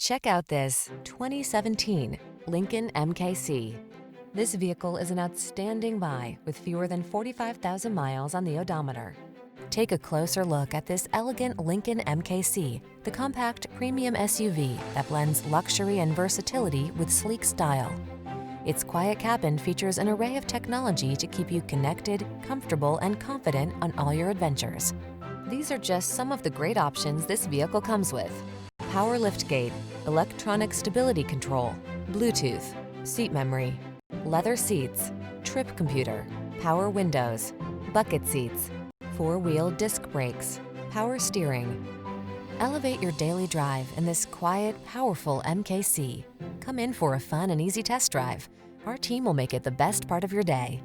Check out this 2017 Lincoln MKC. This vehicle is an outstanding buy with fewer than 45,000 miles on the odometer. Take a closer look at this elegant Lincoln MKC, the compact premium SUV that blends luxury and versatility with sleek style. Its quiet cabin features an array of technology to keep you connected, comfortable, and confident on all your adventures. These are just some of the great options this vehicle comes with: power liftgate, electronic stability control, Bluetooth, seat memory, leather seats, trip computer, power windows, bucket seats, four-wheel disc brakes, power steering. Elevate your daily drive in this quiet, powerful MKC. Come in for a fun and easy test drive. Our team will make it the best part of your day.